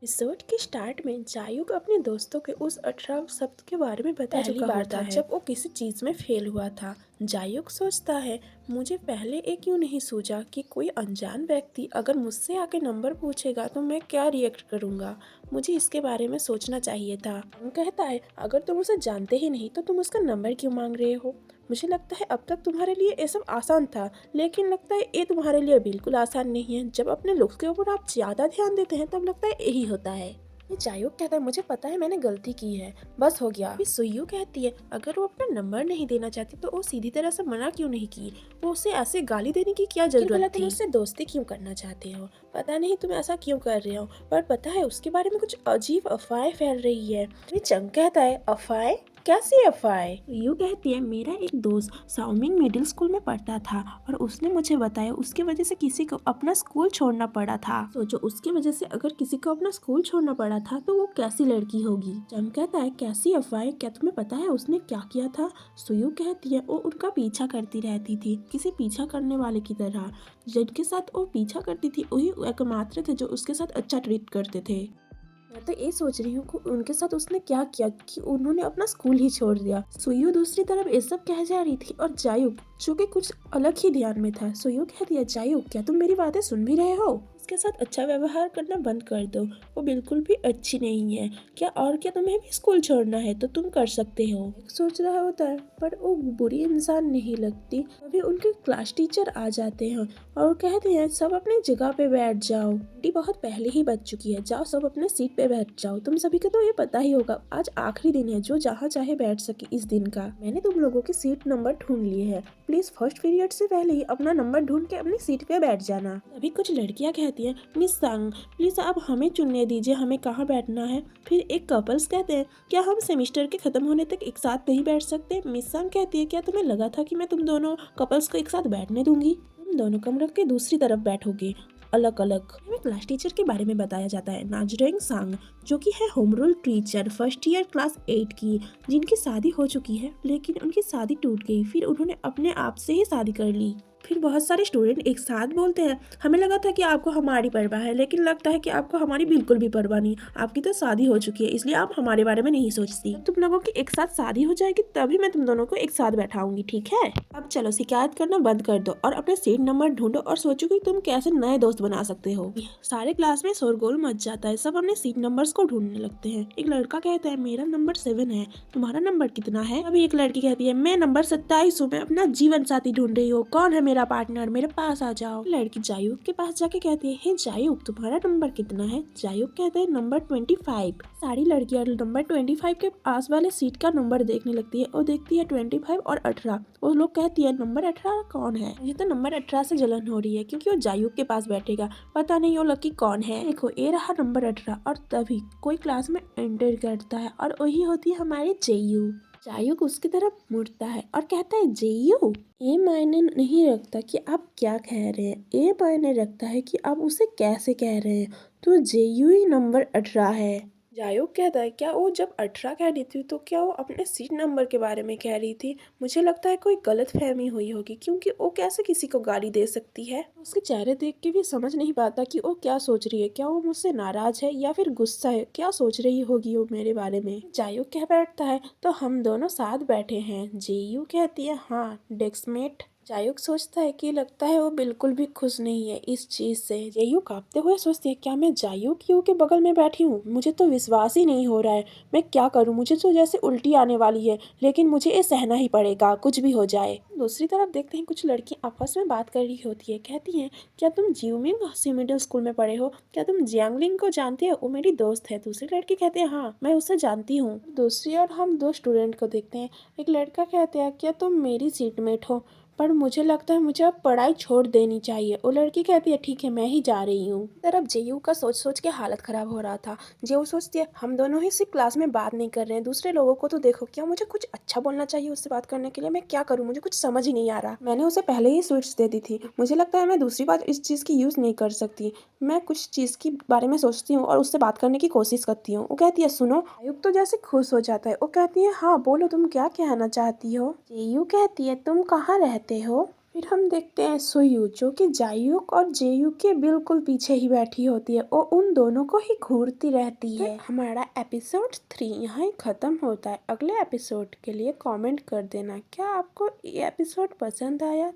Episode के start में जायुक अपने दोस्तों के उस 18 शब्द के बारे में बता चुका होता है जब वो किसी चीज में फेल हुआ था। जायुक सोचता है, मुझे पहले ये क्यों नहीं सूझा कि कोई अनजान व्यक्ति अगर मुझसे आके नंबर पूछेगा तो मैं क्या रिएक्ट करूंगा। मुझे इसके बारे में सोचना चाहिए था। वो कहता है, अगर तुम उसे जानते ही नहीं तो तुम उसका नंबर क्यों मांग रहे हो। मुझे लगता है अब तक तुम्हारे लिए ये सब आसान था, लेकिन लगता है ये तुम्हारे लिए बिल्कुल आसान नहीं है। जब अपने लुक्स के ऊपर आप ज्यादा ध्यान देते हैं तब लगता है यही होता है। ये जायुक कहता है, मुझे पता है मैंने गलती की है, बस हो गया। फिर सुयू कहती है, अगर वो अपना नंबर नहीं देना चाहती तो वो सीधी तरह से मना क्यों नहीं की। वो उसे ऐसे गाली देने की क्या जरूरत थी। तुम उससे दोस्ती क्यों करना चाहते हो, पता नहीं तुम ऐसा क्यों कर रहे हो, पर पता है उसके बारे में कुछ अजीब अफवाहें फैल रही है। फिर चंग कहता है, अफवाहें, कैसी अफवाहें। यू कहती है, मेरा एक दोस्त साउमिंग मिडिल स्कूल में पढ़ता था और उसने मुझे बताया उसके वजह से किसी को अपना स्कूल छोड़ना पड़ा था। सोचो, उसके वजह से अगर किसी को अपना स्कूल छोड़ना पड़ा था तो वो कैसी लड़की होगी। चंग कहता है, कैसी अफवाहें, क्या तुम्हें पता है उसने क्या किया था। सुयू कहती है, वो उनका पीछा करती रहती थी, किसी पीछा करने वाले की तरह। जिनके साथ वो पीछा करती थी वही एकमात्र थे जो उसके साथ अच्छा ट्रीट करते थे। मैं तो ये सोच रही हूँ कि उनके साथ उसने क्या किया कि उन्होंने अपना स्कूल ही छोड़ दिया। सुयू दूसरी तरफ ये सब कह जा रही थी और जायुक जो कि कुछ अलग ही ध्यान में था। सुयू कह दिया, जायुक क्या तुम मेरी बातें सुन भी रहे हो। उसके साथ अच्छा व्यवहार करना बंद कर दो, वो बिल्कुल भी अच्छी नहीं है। क्या तुम्हें भी स्कूल छोड़ना है तो तुम कर सकते हो। सोच रहा होता है पर वो बुरी इंसान नहीं लगती। अभी उनके क्लास टीचर आ जाते हैं और कहते हैं, सब अपनी जगह पे बैठ जाओ, घंटी बहुत पहले ही बज चुकी है, जाओ सब अपने सीट पे बैठ जाओ। तुम सभी को तो ये पता ही होगा आज आखिरी दिन है, जो जहाँ चाहे बैठ सके इस दिन का। मैंने तुम लोगों की सीट नंबर ढूंढ लिए है, प्लीज फर्स्ट पीरियड से पहले ही अपना नंबर ढूंढ के अपनी सीट पे बैठ जाना। अभी कुछ लड़कियां कहती हैं, मिस संग प्लीज आप हमें चुनने दीजिए, हमें कहाँ बैठना है। फिर एक कपल्स कहते हैं, क्या हम सेमेस्टर के खत्म होने तक एक साथ नहीं बैठ सकते। मिस संग कहती है, क्या तुम्हें लगा था कि मैं तुम दोनों कपल्स को एक साथ बैठने दूंगी। तुम दोनों कमरों के दूसरी तरफ बैठोगे अलग अलग। हमें क्लास टीचर के बारे में बताया जाता है, नाजरेंग सांग, जो कि है home rule teacher first year class 8 की, जिनकी शादी हो चुकी है लेकिन उनकी शादी टूट गई, फिर उन्होंने अपने आप से ही शादी कर ली। फिर बहुत सारे स्टूडेंट एक साथ बोलते हैं, हमें लगा था कि आपको हमारी परवाह है, लेकिन लगता है कि आपको हमारी बिल्कुल भी परवाह नहीं, आपकी तो शादी हो चुकी है इसलिए आप हमारे बारे में नहीं सोचती। तुम लोगों की एक साथ शादी हो जाएगी तभी मैं तुम दोनों को एक साथ बैठाऊंगी, ठीक है। अब चलो शिकायत करना बंद कर दो और अपने सीट नंबर ढूंढो और सोचो कि तुम कैसे नए दोस्त बना सकते हो। सारे क्लास में शोरगुल मच जाता है, सब अपने सीट नंबर्स को ढूंढने लगते हैं। एक लड़का कहता है, मेरा नंबर 7 है, तुम्हारा नंबर कितना है। अभी एक लड़की कहती है, मैं नंबर 27 हूँ, मैं अपना जीवन साथी ढूंढ रही हूँ, कौन है मेरा पार्टनर, मेरे पास आ जाओ। लड़की जायुक के पास जाके कहती है, हे जायुक तुम्हारा नंबर कितना है। जायुक कहता है, नंबर 25। सारी लड़कियां नंबर 25 के पास वाले सीट का नंबर देखने लगती है और देखती है 25 और 18। वो लोग कहती है, नंबर 18 कौन है। मुझे तो नंबर 18 से जलन हो रही है क्योंकि वो जायुक के पास बैठेगा, पता नहीं वो लकी कौन है। देखो ये रहा नंबर 18। और तभी कोई क्लास में एंटर करता है और वही होती है हमारी जेयू। जायुक उसकी तरफ मुड़ता है और कहता है, जेयू ये मायने नहीं रखता कि आप क्या कह रहे हैं, ये मायने रखता है कि आप उसे कैसे कह रहे हैं। तो जेयू ही नंबर 18 है। जायुक कहता है, क्या वो जब 18 कह रही थी तो क्या वो अपने सीट नंबर के बारे में कह रही थी। मुझे लगता है कोई गलत फहमी हुई होगी क्योंकि वो कैसे किसी को गाली दे सकती है। उसके चेहरे देख के भी समझ नहीं पाता कि वो क्या सोच रही है, क्या वो मुझसे नाराज है या फिर गुस्सा है, क्या सोच रही होगी वो मेरे बारे में। जायुक कह बैठता है, तो हम दोनों साथ बैठे हैं। जेयू कहती है, हाँ डेस्कमेट। जायुक सोचता है कि लगता है वो बिल्कुल भी खुश नहीं है इस चीज से। जेयू कांपते हुए सोचती है, क्या मैं जायुक यू के बगल में बैठी हूँ, मुझे तो विश्वास ही नहीं हो रहा है, मैं क्या करूँ, मुझे तो जैसे उल्टी आने वाली है, लेकिन मुझे ये सहना ही पड़ेगा कुछ भी हो जाए। दूसरी तरफ देखते हैं कुछ लड़की आपस में बात कर रही होती है। कहती हैं, क्या तुम जियोमिंग सी मिडिल स्कूल में पढ़े हो, क्या तुम जियांगलिंग को जानते हो, वो मेरी दोस्त है। दूसरी लड़की कहती है, हाँ मैं उसे जानती हूँ। दूसरी ओर हम दो स्टूडेंट को देखते हैं। एक लड़का कहता है, क्या तुम मेरी सीटमेट हो, पर मुझे लगता है मुझे अब पढ़ाई छोड़ देनी चाहिए। वो लड़की कहती है, ठीक है मैं ही जा रही हूँ। तरफ जेयू का सोच सोच के हालत खराब हो रहा था। जेयू सोचती है, हम दोनों ही सिर्फ क्लास में बात नहीं कर रहे हैं, दूसरे लोगों को तो देखो, क्या मुझे कुछ अच्छा बोलना चाहिए उससे बात करने के लिए, मैं क्या करूँ, मुझे कुछ समझ ही नहीं आ रहा। मैंने उसे पहले ही स्वीट्स दे दी थी, मुझे लगता है मैं दूसरी बार इस चीज़ की यूज़ नहीं कर सकती। मैं कुछ चीज़ के बारे में सोचती हूँ और उससे बात करने की कोशिश करती हूँ। वो कहती है, सुनो। आयुब तो जैसे खुश हो जाता है। वो कहती है, हाँ बोलो तुम क्या कहना चाहती हो। जेयू कहती है, तुम कहाँ रहते हो। फिर हम देखते हैं सुयु, जो कि जायूक और जेयू के बिल्कुल पीछे ही बैठी होती है और उन दोनों को ही घूरती रहती है। हमारा एपिसोड 3 यहाँ ही खत्म होता है। अगले एपिसोड के लिए कमेंट कर देना क्या आपको ये एपिसोड पसंद आया।